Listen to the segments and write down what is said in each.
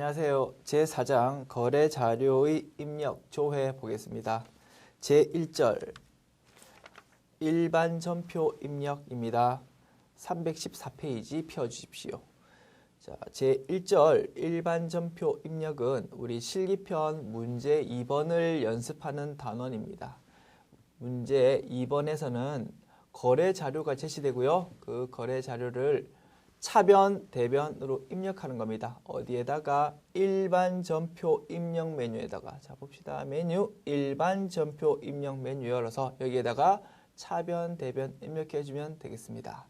안녕하세요. 제4장 거래자료의 입력 조회 보겠습니다. 제1절 일반 전표 입력입니다. 314페이지 펴주십시오. 자, 제1절 일반 전표 입력은 우리 실기편 문제 2번을 연습하는 단원입니다. 문제 2번에서는 거래자료가 제시되고요. 그 거래자료를 차변, 대변으로 입력하는 겁니다. 어디에다가? 일반 전표 입력 메뉴에다가. 자, 봅시다. 메뉴, 일반 전표 입력 메뉴 열어서 여기에다가 차변, 대변 입력해주면 되겠습니다.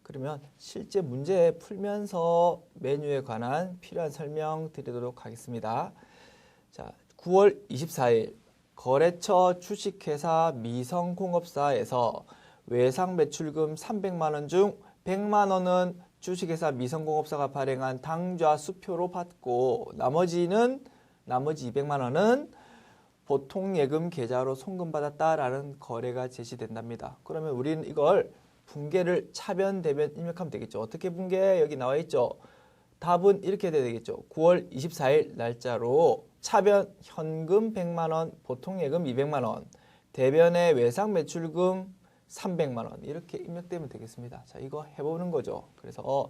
그러면 실제 문제 풀면서 메뉴에 관한 필요한 설명 드리도록 하겠습니다. 자, 9월 24일 거래처 주식회사 미성공업사에서 외상 매출금 300만 원 중 100만 원은 주식회사 미성공업사가 발행한 당좌 수표로 받고 나머지 200만 원은 보통예금 계좌로 송금받았다라는 거래가 제시된답니다. 그러면 우리는 이걸 분계를 차변, 대변 입력하면 되겠죠. 어떻게 분계? 여기 나와 있죠. 답은 이렇게 돼야 되겠죠. 9월 24일 날짜로 차변 현금 100만 원, 보통예금 200만 원, 대변의 외상 매출금 300만 원 이렇게 입력되면 되겠습니다. 자, 이거 해보는 거죠. 그래서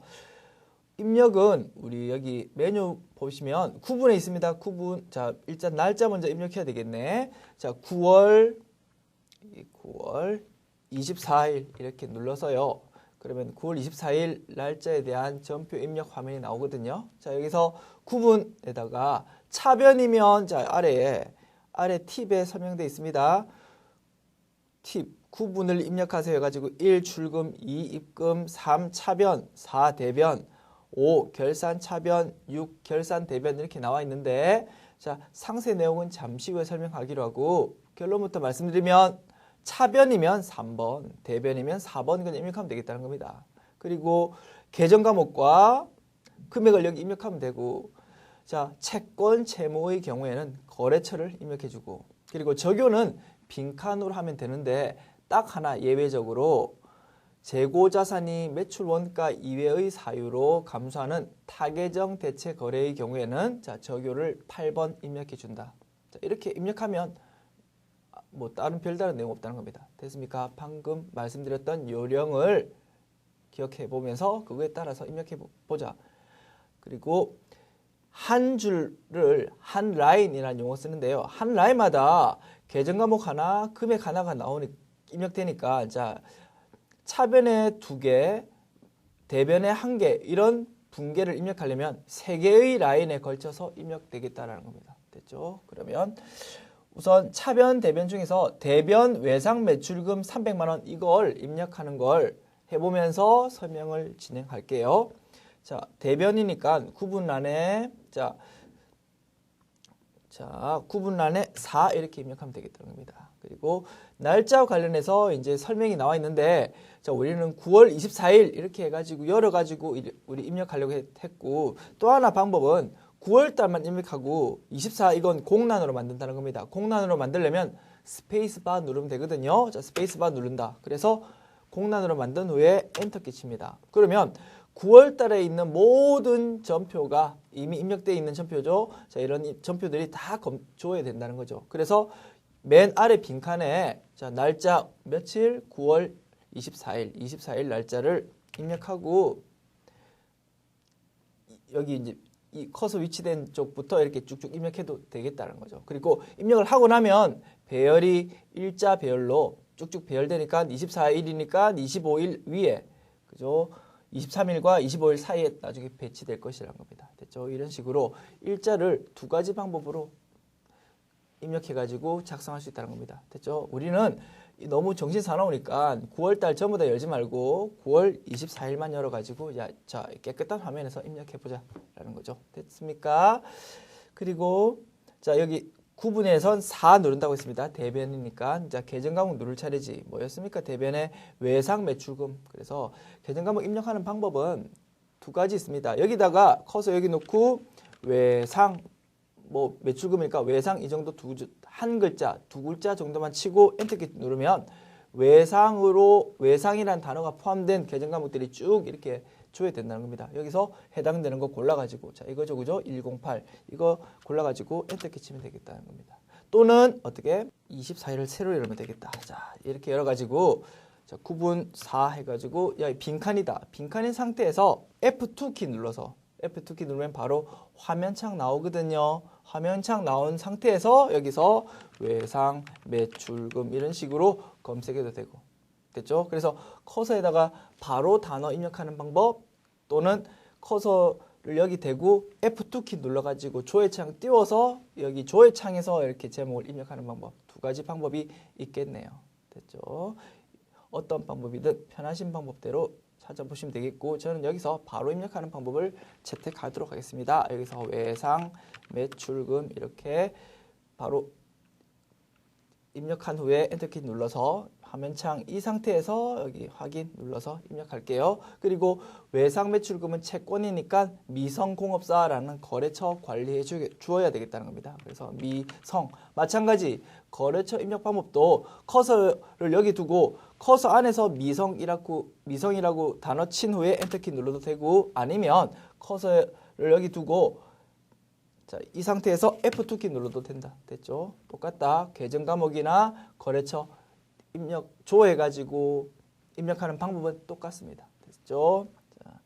입력은 우리 여기 메뉴 보시면 구분에 있습니다. 구분. 자, 일단 날짜 먼저 입력해야 되겠네. 자, 9월 24일 이렇게 눌러서요. 그러면 9월 24일 날짜에 대한 전표 입력 화면이 나오거든요. 자, 여기서 구분에다가 차변이면 자, 아래 팁에 설명되어 있습니다. 팁. 구분을 입력하세요 해가지고 1 출금, 2 입금, 3 차변, 4 대변, 5 결산 차변, 6 결산 대변 이렇게 나와 있는데 자, 상세 내용은 잠시 후에 설명하기로 하고 결론부터 말씀드리면 차변이면 3번, 대변이면 4번 그냥 입력하면 되겠다는 겁니다. 그리고 계정 과목과 금액을 여기 입력하면 되고 자, 채권 채무의 경우에는 거래처를 입력해주고 그리고 적요는 빈칸으로 하면 되는데 딱 하나 예외적으로 재고자산이 매출 원가 이외의 사유로 감소하는 타계정 대체 거래의 경우에는 자, 적요를 8번 입력해 준다. 자, 이렇게 입력하면 뭐 다른 별다른 내용 없다는 겁니다. 됐습니까? 방금 말씀드렸던 요령을 기억해 보면서 그거에 따라서 입력해 보자. 그리고 한 줄을 한 라인이라는 용어 쓰는데요. 한 라인마다 계정 과목 하나, 금액 하나가 입력되니까 자, 차변에 2개, 대변에 1개 이런 분계를 입력하려면 3개의 라인에 걸쳐서 입력되겠다라는 겁니다. 됐죠? 그러면 우선 차변, 대변 중에서 대변 외상 매출금 300만 원 이걸 입력하는 걸 해보면서 설명을 진행할게요. 자, 대변이니까 구분란에 구분란에 4 이렇게 입력하면 되겠다는 겁니다. 그리고 날짜와 관련해서 이제 설명이 나와 있는데 자, 우리는 9월 24일 이렇게 해가지고 열어가지고 우리 입력하려고 했고 또 하나 방법은 9월 달만 입력하고 24 이건 공란으로 만든다는 겁니다. 공란으로 만들려면 스페이스바 누르면 되거든요. 자, 스페이스바 누른다. 그래서 공란으로 만든 후에 엔터 끼칩니다. 그러면 9월 달에 있는 모든 전표가 이미 입력되어 있는 전표죠. 자, 이런 전표들이 다 줘야 된다는 거죠. 그래서 맨 아래 빈칸에 자, 날짜 며칠 9월 24일 날짜를 입력하고 여기 이제 이 커서 위치된 쪽부터 이렇게 쭉쭉 입력해도 되겠다는 거죠. 그리고 입력을 하고 나면 배열이 일자 배열로 쭉쭉 배열되니까 24일이니까 25일 위에 그죠? 23일과 25일 사이에 나중에 배치될 것이라는 겁니다. 됐죠? 이런 식으로 일자를 2가지 방법으로 입력해가지고 작성할 수 있다는 겁니다. 됐죠? 우리는 너무 정신 사나우니까 9월달 전부 다 열지 말고 9월 24일만 열어가지고 자, 깨끗한 화면에서 입력해보자 라는 거죠. 됐습니까? 그리고 자, 여기 구분에선 4 누른다고 했습니다. 대변이니까 자, 계정 과목 누를 차례지. 뭐였습니까? 대변의 외상 매출금. 그래서 계정 과목 입력하는 방법은 2가지 있습니다. 여기다가 커서 여기 놓고 외상 뭐 매출금이니까 외상 이 정도 한 글자, 2글자 정도만 치고 엔터키 누르면 외상이라는 단어가 포함된 계정 과목들이 쭉 이렇게 줘야 된다는 겁니다. 여기서 해당되는 거 골라가지고 자 이거죠, 그죠? 108 이거 골라가지고 엔터키 치면 되겠다는 겁니다. 또는 어떻게 24일을 세로 열면 되겠다. 자 이렇게 열어가지고 자 9분 4 해가지고 야 빈칸이다. 빈칸인 상태에서 F2키 눌러서 F2키 누르면 바로 화면창 나오거든요. 화면창 나온 상태에서 여기서 외상, 매출금 이런 식으로 검색해도 되고 됐죠? 그래서 커서에다가 바로 단어 입력하는 방법 또는 커서를 여기 대고 F2키 눌러가지고 조회창 띄워서 여기 조회창에서 이렇게 제목을 입력하는 방법 두 가지 방법이 있겠네요. 됐죠? 어떤 방법이든 편하신 방법대로 찾아보시면 되겠고 저는 여기서 바로 입력하는 방법을 채택하도록 하겠습니다. 여기서 외상, 매출금 이렇게 바로 입력한 후에 엔터키 눌러서 화면창 이 상태에서 여기 확인 눌러서 입력할게요. 그리고 외상 매출금은 채권이니까 미성공업사라는 거래처 관리해 주어야 되겠다는 겁니다. 그래서 미성 마찬가지 거래처 입력 방법도 커서를 여기 두고 커서 안에서 미성이라고 단어 친 후에 엔터키 눌러도 되고 아니면 커서를 여기 두고 자, 이 상태에서 F2키 눌러도 된다. 됐죠? 똑같다. 계정 과목이나 거래처 입력 조회해가지고 입력하는 방법은 똑같습니다. 됐죠? 자,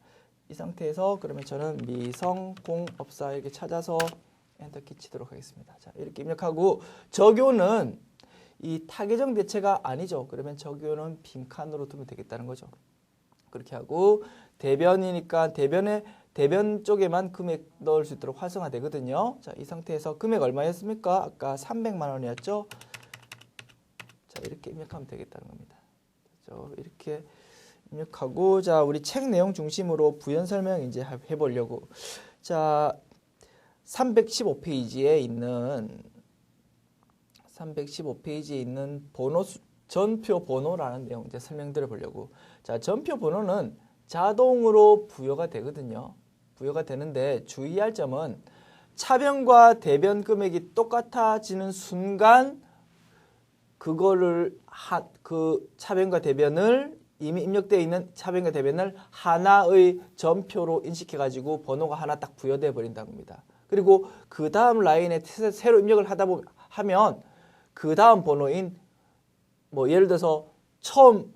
이 상태에서 그러면 저는 미성공업사 이렇게 찾아서 엔터키 치도록 하겠습니다. 자, 이렇게 입력하고 적요는 이 타계정 대체가 아니죠. 그러면 적요는 빈칸으로 두면 되겠다는 거죠. 그렇게 하고 대변이니까 대변 쪽에만 금액 넣을 수 있도록 활성화되거든요. 자, 이 상태에서 금액 얼마였습니까? 아까 300만 원이었죠. 자, 이렇게 입력하면 되겠다는 겁니다. 그렇죠? 이렇게 입력하고 자, 우리 책 내용 중심으로 부연 설명 이제 해보려고. 자, 315페이지에 있는 전표 번호라는 내용 이제 설명드려 보려고. 자, 전표 번호는 자동으로 부여가 되거든요. 부여가 되는데 주의할 점은 차변과 대변 금액이 똑같아지는 순간 그거를 그 차변과 대변을 이미 입력되어 있는 차변과 대변을 하나의 전표로 인식해 가지고 번호가 하나 딱 부여돼 버린다는 겁니다. 그리고 그 다음 라인에 새로 입력을 하면 그 다음 번호인 뭐 예를 들어서 처음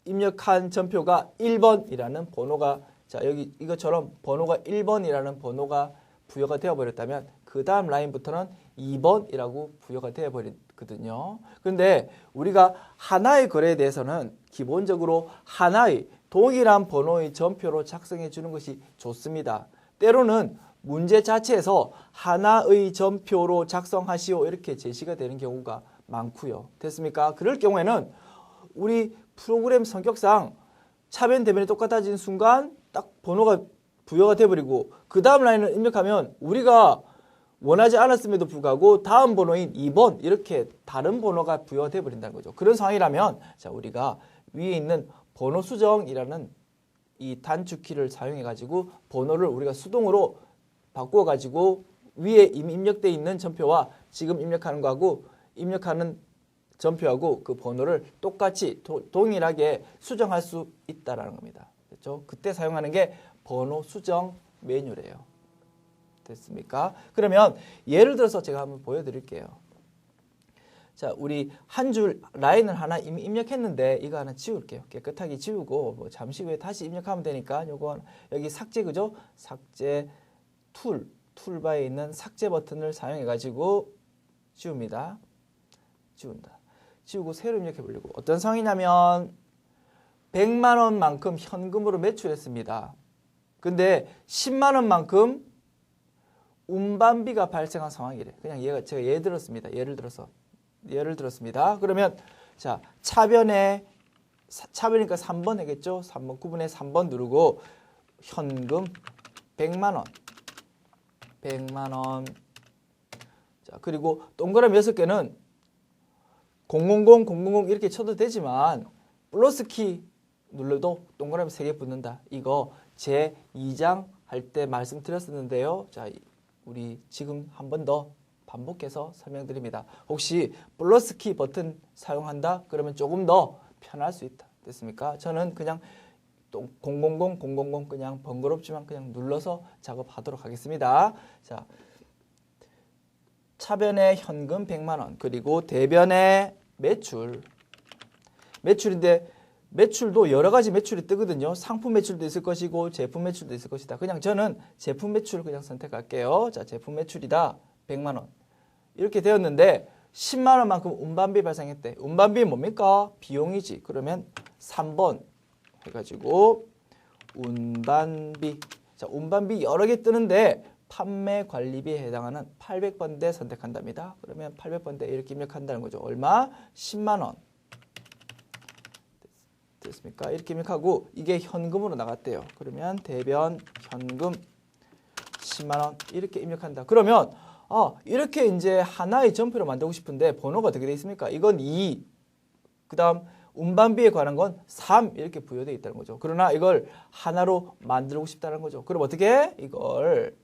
입력한 전표가 1번이라는 번호가 자 여기 이것처럼 번호가 1번이라는 번호가 부여가 되어 버렸다면 그 다음 라인부터는 2번이라고 부여가 되어 버리거든요. 그런데 우리가 하나의 거래에 대해서는 기본적으로 하나의 동일한 번호의 전표로 작성해 주는 것이 좋습니다. 때로는 문제 자체에서 하나의 전표로 작성하시오 이렇게 제시가 되는 경우가 많고요. 됐습니까? 그럴 경우에는 우리 프로그램 성격상 차변 대변이 똑같아진 순간 딱 번호가 부여가 돼버리고 그 다음 라인을 입력하면 우리가 원하지 않았음에도 불구하고 다음 번호인 2번 이렇게 다른 번호가 부여가 돼버린다는 거죠. 그런 상황이라면 자 우리가 위에 있는 번호 수정이라는 이 단축키를 사용해 가지고 번호를 우리가 수동으로 바꾸어 가지고 위에 이미 입력되어 있는 전표와 지금 입력하는 거하고 입력하는 전표하고 그 번호를 똑같이 동일하게 수정할 수 있다라는 겁니다. 됐죠? 그때 사용하는 게 번호 수정 매뉴얼이에요. 됐습니까? 그러면 예를 들어서 제가 한번 보여드릴게요. 자, 우리 한 줄 라인을 하나 이미 입력했는데 이거 하나 지울게요. 깨끗하게 지우고 뭐 잠시 후에 다시 입력하면 되니까 요거 여기 삭제 그죠? 삭제 툴바에 있는 삭제 버튼을 사용해 가지고 지웁니다. 지운다. 지우고 새로 입력해 보려고. 어떤 상황이냐면 100만 원만큼 현금으로 매출했습니다. 근데 10만 원만큼 운반비가 발생한 상황이래. 그냥 제가 예를 들었습니다. 그러면 자, 차변이니까 3번 하겠죠? 3번 구분에 3번 누르고 현금 100만 원. 100만 원. 자, 그리고 동그라미 6개는 000 이렇게 쳐도 되지만 플러스 키 눌러도 동그라미 3개 붙는다. 이거 제 2장 할 때 말씀드렸었는데요. 자, 우리 지금 한 번 더 반복해서 설명드립니다. 혹시 플러스 키 버튼 사용한다? 그러면 조금 더 편할 수 있다. 됐습니까? 저는 그냥 또 000 그냥 번거롭지만 그냥 눌러서 작업하도록 하겠습니다. 자, 차변의 현금 100만 원 그리고 대변의 매출인데 매출도 여러 가지 매출이 뜨거든요. 상품 매출도 있을 것이고 제품 매출도 있을 것이다. 그냥 저는 제품 매출을 그냥 선택할게요. 자, 제품 매출이다. 100만 원. 이렇게 되었는데 10만 원만큼 운반비 발생했대. 운반비 뭡니까? 비용이지. 그러면 3번 해가지고 운반비. 자, 운반비 여러 개 뜨는데 판매 관리비에 해당하는 800번대 선택한답니다. 그러면 800번대 이렇게 입력한다는 거죠. 얼마? 10만 원. 됐습니까? 이렇게 입력하고 이게 현금으로 나갔대요. 그러면 대변 현금 10만 원 이렇게 입력한다. 그러면 이렇게 이제 하나의 점표를 만들고 싶은데 번호가 어떻게 되어 있습니까? 이건 2. 그다음 운반비에 관한 건 3 이렇게 부여되어 있다는 거죠. 그러나 이걸 하나로 만들고 싶다는 거죠. 그럼 어떻게? 이걸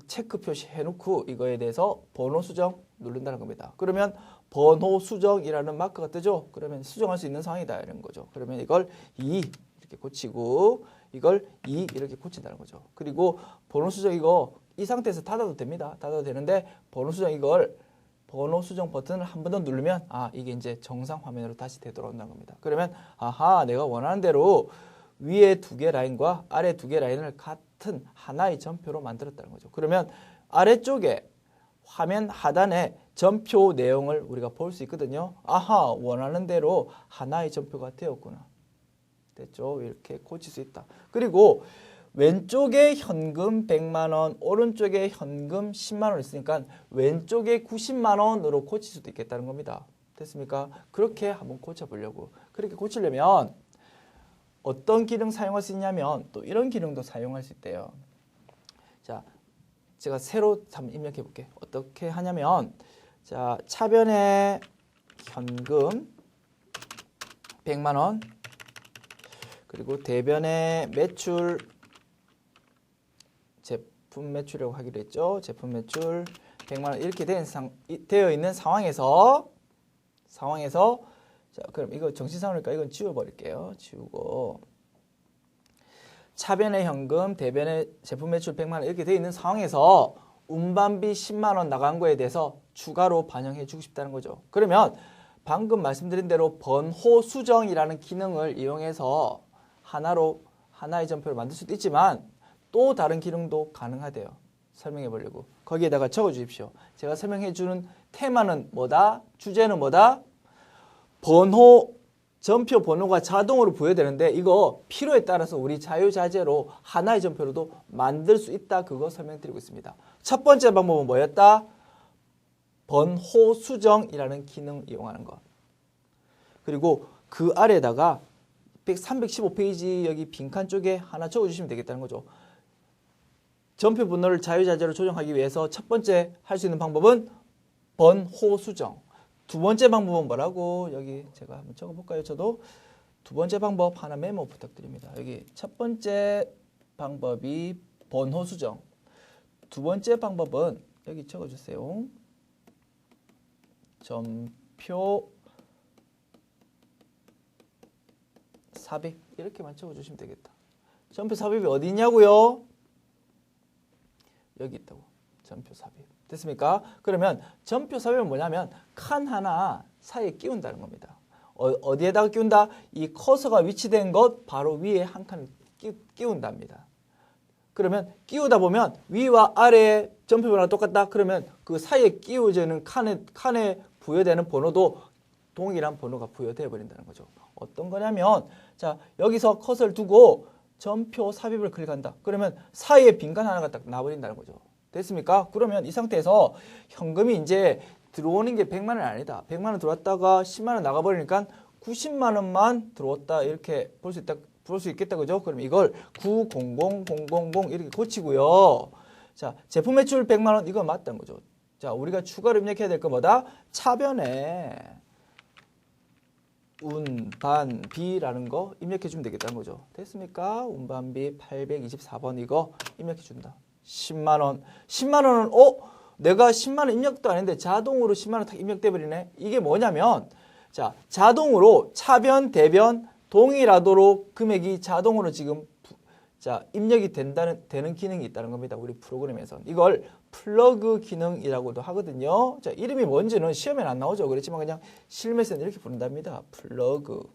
체크 표시 해놓고 이거에 대해서 번호 수정 누른다는 겁니다. 그러면 번호 수정이라는 마크가 뜨죠. 그러면 수정할 수 있는 상황이다 이런 거죠. 그러면 이걸 2 이렇게 고치고 이걸 2 이렇게 고친다는 거죠. 그리고 번호 수정 이거 이 상태에서 닫아도 됩니다. 닫아도 되는데 번호 수정 이걸 번호 수정 버튼을 한 번 더 누르면 이게 이제 정상 화면으로 다시 되돌아온다는 겁니다. 그러면 내가 원하는 대로 위에 2개 라인과 아래 2개 라인을 같은 하나의 점표로 만들었다는 거죠. 그러면 아래쪽에 화면 하단에 점표 내용을 우리가 볼 수 있거든요. 원하는 대로 하나의 점표가 되었구나. 됐죠? 이렇게 고칠 수 있다. 그리고 왼쪽에 현금 100만 원, 오른쪽에 현금 10만 원 있으니까 왼쪽에 90만 원으로 고칠 수도 있겠다는 겁니다. 됐습니까? 그렇게 한번 고쳐보려고. 그렇게 고치려면 어떤 기능 사용할 수 있냐면 또 이런 기능도 사용할 수 있대요. 자, 제가 새로 한번 입력해 볼게요. 어떻게 하냐면 자, 차변에 현금 100만 원 그리고 대변에 매출 제품 매출이라고 하기로 했죠. 제품 매출 100만 원 이렇게 되어 있는 상황에서 자, 그럼 이거 정신상으로니까 이건 지워버릴게요. 지우고 차변의 현금, 대변의 제품 매출 100만 원 이렇게 되어 있는 상황에서 운반비 10만 원 나간 거에 대해서 추가로 반영해 주고 싶다는 거죠. 그러면 방금 말씀드린 대로 번호 수정이라는 기능을 이용해서 하나의 점표를 만들 수도 있지만 또 다른 기능도 가능하대요. 설명해 보려고. 거기에다가 적어 주십시오. 제가 설명해 주는 테마는 뭐다? 주제는 뭐다? 점표 번호가 자동으로 부여되는데 이거 필요에 따라서 우리 자유자재로 하나의 점표로도 만들 수 있다. 그거 설명드리고 있습니다. 첫 번째 방법은 뭐였다? 번호 수정이라는 기능을 이용하는 것. 그리고 그 아래에다가 315페이지 여기 빈칸 쪽에 하나 적어주시면 되겠다는 거죠. 점표 번호를 자유자재로 조정하기 위해서 첫 번째 할 수 있는 방법은 번호 수정. 두 번째 방법은 뭐라고? 여기 제가 한번 적어볼까요? 저도 두 번째 방법 하나 메모 부탁드립니다. 여기 첫 번째 방법이 번호 수정. 두 번째 방법은 여기 적어주세요. 점표 삽입 이렇게만 적어주시면 되겠다. 점표 삽입이 어디 있냐고요? 여기 있다고. 점표 삽입. 됐습니까? 그러면 점표 삽입은 뭐냐면 칸 하나 사이에 끼운다는 겁니다. 어디에다가 끼운다? 이 커서가 위치된 것 바로 위에 한 칸을 끼운답니다. 그러면 끼우다 보면 위와 아래의 점표 번호가 똑같다? 그러면 그 사이에 끼워지는 칸에 부여되는 번호도 동일한 번호가 부여되어 버린다는 거죠. 어떤 거냐면 자, 여기서 컷을 두고 점표 삽입을 클릭한다. 그러면 사이에 빈칸 하나가 딱 나버린다는 거죠. 됐습니까? 그러면 이 상태에서 현금이 이제 들어오는 게 100만 원이 아니다. 100만 원 들어왔다가 10만 원 나가버리니까 90만 원만 들어왔다. 이렇게 볼 수 있겠다. 그죠? 그럼 이걸 900000 이렇게 고치고요. 자, 제품 매출 100만 원 이거 맞다는 거죠. 자, 우리가 추가로 입력해야 될 거 뭐다? 차변에 운반비라는 거 입력해 주면 되겠다는 거죠. 됐습니까? 운반비 824번 이거 입력해 준다. 10만 원. 10만 원은 내가 10만 원 입력도 안 했는데 자동으로 10만 원 딱 입력돼 버리네. 이게 뭐냐면 자, 자동으로 차변, 대변 동일하도록 금액이 자동으로 지금 입력이 되는 기능이 있다는 겁니다. 우리 프로그램에서는. 이걸 플러그 기능이라고도 하거든요. 자, 이름이 뭔지는 시험에 안 나오죠. 그렇지만 그냥 실무에서는 이렇게 부른답니다. 플러그.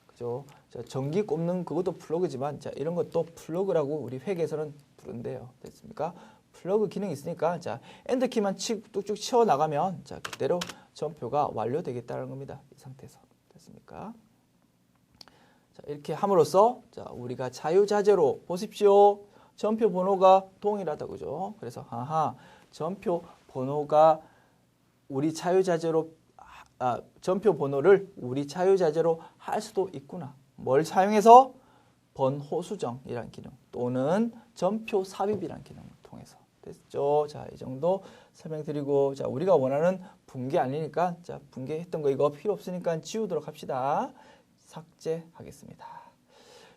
그죠? 자, 전기 꼽는 그것도 플러그지만, 자, 이런 것도 플러그라고 우리 회계에서는 부른대요. 됐습니까? 플러그 기능이 있으니까, 자, 엔터키만 뚝뚝 치워 나가면, 자, 그대로 전표가 완료되겠다는 겁니다. 이 상태에서. 됐습니까? 자, 이렇게 함으로써, 자, 우리가 자유자재로 보십시오. 전표 번호가 동일하다, 그죠? 그래서, 전표 번호가 우리 자유자재로, 전표 번호를 우리 자유자재로 할 수도 있구나. 뭘 사용해서? 번호 수정이라는 기능 또는 전표 삽입이라는 기능을 통해서. 됐죠? 자, 이 정도 설명드리고, 자, 우리가 원하는 분계 아니니까, 자, 분계했던 거 이거 필요 없으니까 지우도록 합시다. 삭제하겠습니다.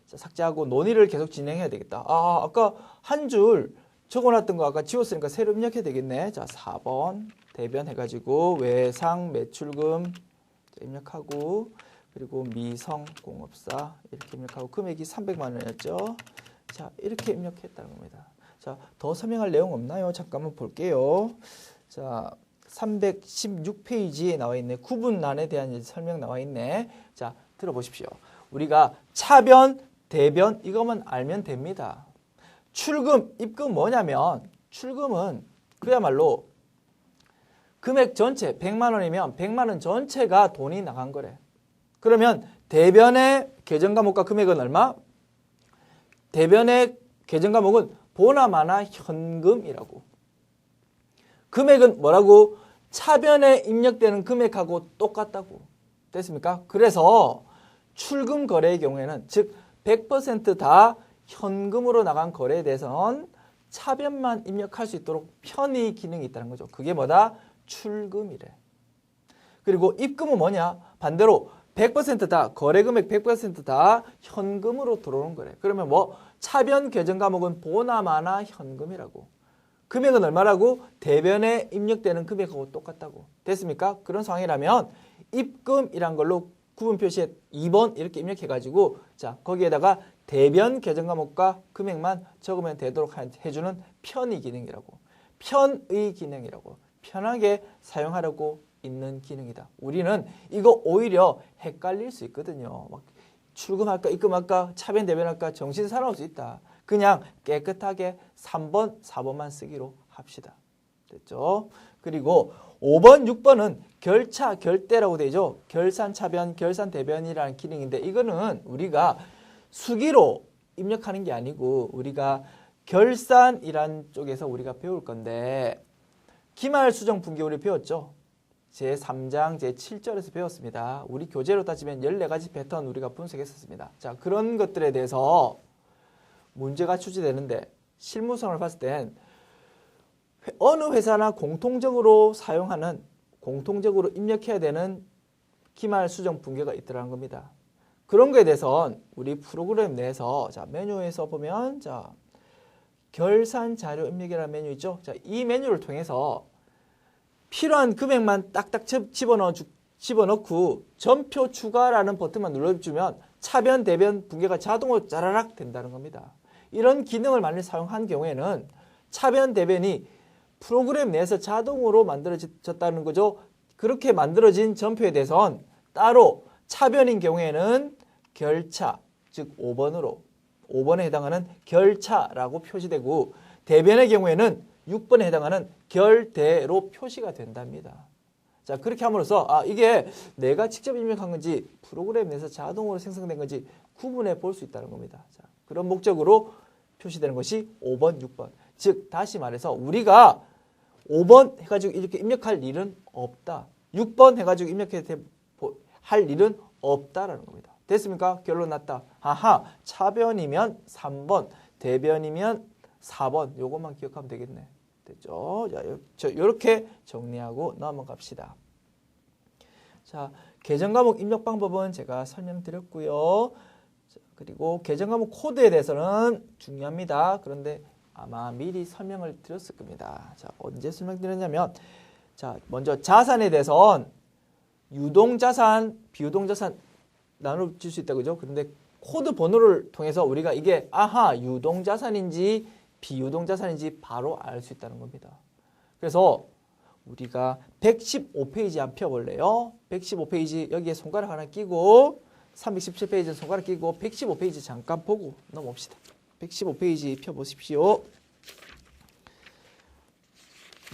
자, 삭제하고 논의를 계속 진행해야 되겠다. 아까 한 줄 적어놨던 거 아까 지웠으니까 새로 입력해야 되겠네. 자, 4번 대변 해가지고 외상 매출금 입력하고, 그리고 미성공업사 이렇게 입력하고, 금액이 300만 원이었죠. 자, 이렇게 입력했다는 겁니다. 자, 더 설명할 내용 없나요? 잠깐만 볼게요. 자, 316페이지에 나와 있네. 구분란에 대한 설명 나와 있네. 자, 들어보십시오. 우리가 차변, 대변 이것만 알면 됩니다. 출금, 입금 뭐냐면, 출금은 그야말로 금액 전체 100만 원이면 100만 원 전체가 돈이 나간 거래. 그러면 대변의 계정 과목과 금액은 얼마? 대변의 계정 과목은 보나마나 현금이라고. 금액은 뭐라고? 차변에 입력되는 금액하고 똑같다고. 됐습니까? 그래서 출금 거래의 경우에는, 즉 100% 다 현금으로 나간 거래에 대해서는 차변만 입력할 수 있도록 편의 기능이 있다는 거죠. 그게 뭐다? 출금이래. 그리고 입금은 뭐냐? 반대로 100% 다, 거래 금액 100% 다 현금으로 들어오는 거래. 그러면 뭐 차변 계정 과목은 보나마나 현금이라고. 금액은 얼마라고? 대변에 입력되는 금액하고 똑같다고. 됐습니까? 그런 상황이라면 입금이란 걸로 구분 표시에 2번 이렇게 입력해가지고, 자, 거기에다가 대변 계정 과목과 금액만 적으면 되도록 해주는 편의 기능이라고. 편의 기능이라고. 편하게 사용하려고 있는 기능이다. 우리는 이거 오히려 헷갈릴 수 있거든요. 막 출금할까, 입금할까, 차변, 대변할까 정신 사나울 수 있다. 그냥 깨끗하게 3번, 4번만 쓰기로 합시다. 됐죠? 그리고 5번, 6번은 결차, 결대라고 되죠. 결산, 차변, 결산, 대변이라는 기능인데, 이거는 우리가 수기로 입력하는 게 아니고 우리가 결산이란 쪽에서 우리가 배울 건데, 기말 수정 분계 우리 배웠죠. 제3장 제7절에서 배웠습니다. 우리 교재로 따지면 14가지 패턴 우리가 분석했었습니다. 자, 그런 것들에 대해서 문제가 출제되는데, 실무성을 봤을 땐 어느 회사나 공통적으로 사용하는, 공통적으로 입력해야 되는 기말 수정 분계가 있더라는 겁니다. 그런 거에 대해서는 우리 프로그램 내에서, 자, 메뉴에서 보면, 자, 결산 자료 입력이라는 메뉴 있죠. 자, 이 메뉴를 통해서 필요한 금액만 딱딱 집어넣고 전표 추가라는 버튼만 눌러주면 차변, 대변 분계가 자동으로 짜라락 된다는 겁니다. 이런 기능을 만일 사용한 경우에는 차변, 대변이 프로그램 내에서 자동으로 만들어졌다는 거죠. 그렇게 만들어진 전표에 대해서는 따로 차변인 경우에는 결차, 즉 5번에 해당하는 결차라고 표시되고, 대변의 경우에는 6번에 해당하는 결대로 표시가 된답니다. 자, 그렇게 함으로써 이게 내가 직접 입력한 건지 프로그램 내에서 자동으로 생성된 건지 구분해 볼 수 있다는 겁니다. 자, 그런 목적으로 표시되는 것이 5번, 6번. 즉 다시 말해서 우리가 5번 해가지고 이렇게 입력할 일은 없다. 6번 해가지고 입력할 일은 없다라는 겁니다. 됐습니까? 결론 났다. 차변이면 3번, 대변이면 4번. 요것만 기억하면 되겠네. 됐죠? 자, 이렇게 정리하고 넘어갑시다. 자, 계정 과목 입력 방법은 제가 설명드렸고요. 자, 그리고 계정 과목 코드에 대해서는 중요합니다. 그런데 아마 미리 설명을 드렸을 겁니다. 자, 언제 설명드렸냐면, 자, 먼저 자산에 대해서는 유동자산, 비유동자산 나눠줄 수 있다, 그죠? 그런데 코드 번호를 통해서 우리가 이게 아하 유동자산인지 비유동자산인지 바로 알 수 있다는 겁니다. 그래서 우리가 115페이지 한번 펴볼래요? 115페이지 여기에 손가락 하나 끼고 317페이지에 손가락 끼고 115페이지 잠깐 보고 넘어옵시다. 115페이지 펴보십시오.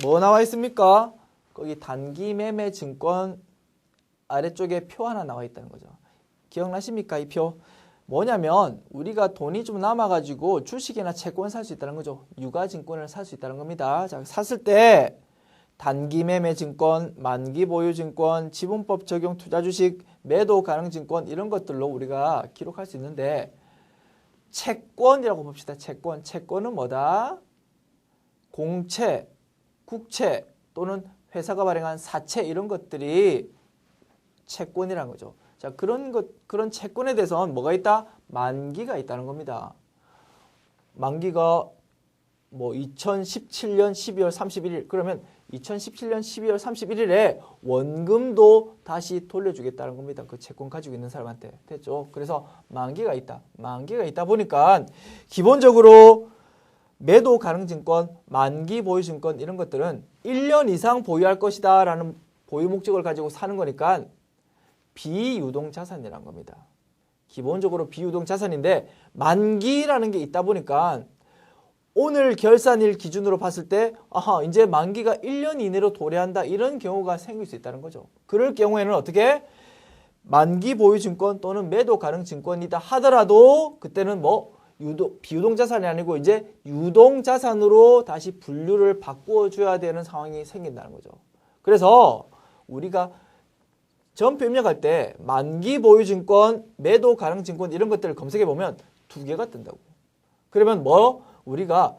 뭐 나와 있습니까? 거기 단기 매매 증권 아래쪽에 표 하나 나와 있다는 거죠. 기억나십니까? 이 표. 뭐냐면 우리가 돈이 좀 남아가지고 주식이나 채권 살 수 있다는 거죠. 유가증권을 살 수 있다는 겁니다. 자, 샀을 때 단기 매매 증권, 만기 보유 증권, 지분법 적용 투자 주식, 매도 가능 증권 이런 것들로 우리가 기록할 수 있는데 채권이라고 봅시다. 채권. 채권은 뭐다? 공채, 국채 또는 회사가 발행한 사채 이런 것들이 채권이라는 거죠. 자, 그런 채권에 대해서는 뭐가 있다? 만기가 있다는 겁니다. 만기가 뭐 2017년 12월 31일 그러면 2017년 12월 31일에 원금도 다시 돌려주겠다는 겁니다. 그 채권 가지고 있는 사람한테. 됐죠? 그래서 만기가 있다. 만기가 있다 보니까 기본적으로 매도 가능 증권, 만기 보유 증권 이런 것들은 1년 이상 보유할 것이다 라는 보유 목적을 가지고 사는 거니까 비유동 자산이라는 겁니다. 기본적으로 비유동 자산인데 만기라는 게 있다 보니까 오늘 결산일 기준으로 봤을 때 아하 이제 만기가 1년 이내로 도래한다 이런 경우가 생길 수 있다는 거죠. 그럴 경우에는 어떻게 만기 보유 증권 또는 매도 가능 증권이다 하더라도 그때는 뭐 비유동 자산이 아니고 이제 유동 자산으로 다시 분류를 바꾸어 줘야 되는 상황이 생긴다는 거죠. 그래서 우리가 전표 입력할 때 만기 보유 증권, 매도 가능 증권 이런 것들을 검색해 보면 두 개가 뜬다고. 그러면 뭐 우리가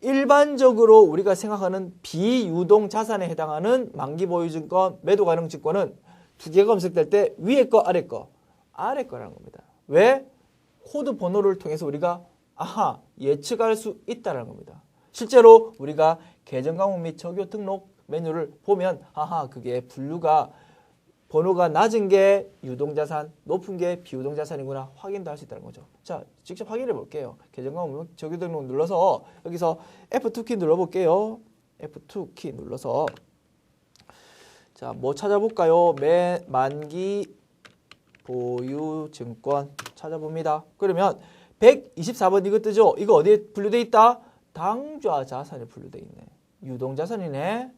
일반적으로 우리가 생각하는 비유동 자산에 해당하는 만기 보유 증권, 매도 가능 증권은 두 개가 검색될 때 위에 거, 아래 거, 아래 거라는 겁니다. 왜? 코드 번호를 통해서 우리가 아하 예측할 수 있다는 겁니다. 실제로 우리가 계정 과목 및 적용 등록 메뉴를 보면 아하 그게 분류가 번호가 낮은 게 유동자산, 높은 게 비유동자산이구나 확인도 할 수 있다는 거죠. 자, 직접 확인해 볼게요. 계정 과목 적용 등록 눌러서 여기서 F2키 눌러볼게요. F2키 눌러서 자, 뭐 찾아볼까요? 만기 보유 증권 찾아봅니다. 그러면 124번 이거 뜨죠? 이거 어디에 분류돼 있다? 당좌 자산에 분류돼 있네. 유동자산이네.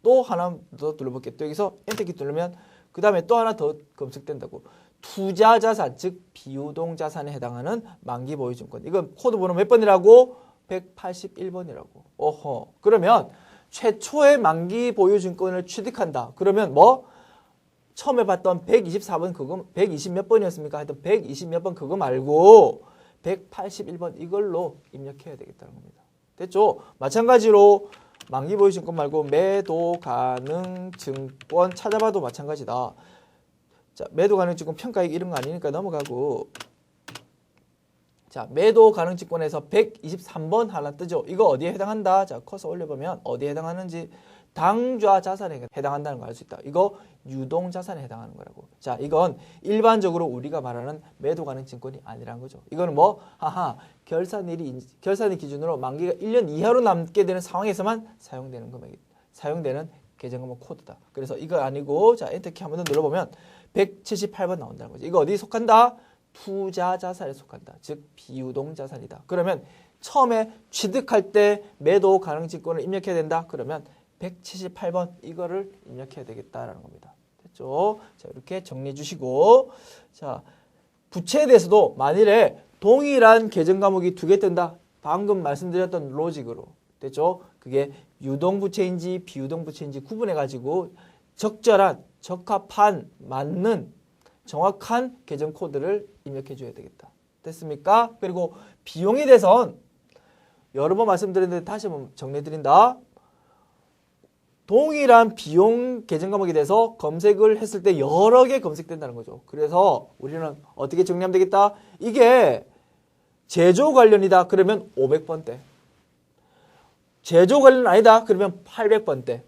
또 하나 더 눌러볼게요. 또 여기서 엔터키 누르면 그 다음에 또 하나 더 검색된다고. 투자자산, 즉 비유동자산에 해당하는 만기 보유 증권. 이건 코드 번호 몇 번이라고? 181번이라고. 어허. 그러면 최초의 만기 보유 증권을 취득한다. 그러면 뭐? 처음에 봤던 124번 그거 120 몇 번이었습니까? 하여튼 120 몇 번 그거 말고 181번 이걸로 입력해야 되겠다는 겁니다. 됐죠? 마찬가지로 만기 보유 증권 말고 매도 가능 증권 찾아봐도 마찬가지다. 자, 매도 가능 증권 평가액 이런 거 아니니까 넘어가고 자, 매도 가능 증권에서 123번 하나 뜨죠? 이거 어디에 해당한다? 자, 커서 올려보면 어디에 해당하는지 당좌 자산에 해당한다는 걸 알 수 있다. 이거 유동 자산에 해당하는 거라고. 자, 이건 일반적으로 우리가 말하는 매도 가능 증권이 아니라는 거죠. 이거는 뭐 하하 결산일 기준으로 만기가 1년 이하로 남게 되는 상황에서만 사용되는 계정 과목 코드다. 그래서 이거 아니고 자, 엔터키 한번 더 눌러보면 178번 나온다는 거죠. 이거 어디에 속한다? 투자 자산에 속한다. 즉 비유동 자산이다. 그러면 처음에 취득할 때 매도 가능 증권을 입력해야 된다. 그러면 178번 이거를 입력해야 되겠다라는 겁니다. 됐죠? 자, 이렇게 정리해 주시고 자, 부채에 대해서도 만일에 동일한 계정 과목이 두 개 뜬다. 방금 말씀드렸던 로직으로. 됐죠? 그게 유동부채인지 비유동부채인지 구분해 가지고 적절한, 적합한, 맞는 정확한 계정 코드를 입력해 줘야 되겠다. 됐습니까? 그리고 비용에 대해서는 여러 번 말씀드렸는데 다시 한번 정리해 드린다. 동일한 비용 계정 과목에 대해서 검색을 했을 때 여러 개 검색된다는 거죠. 그래서 우리는 어떻게 정리하면 되겠다? 이게 제조 관련이다. 그러면 500번대. 제조 관련 아니다. 그러면 800번대.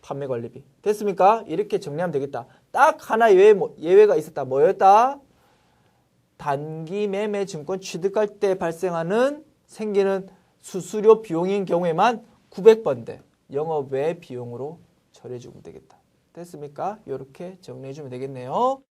판매 관리비. 됐습니까? 이렇게 정리하면 되겠다. 딱 하나 예외가 있었다. 뭐였다? 단기 매매 증권 취득할 때 생기는 수수료 비용인 경우에만 900번대 영업외 비용으로 처리해 주면 되겠다. 됐습니까? 이렇게 정리해 주면 되겠네요.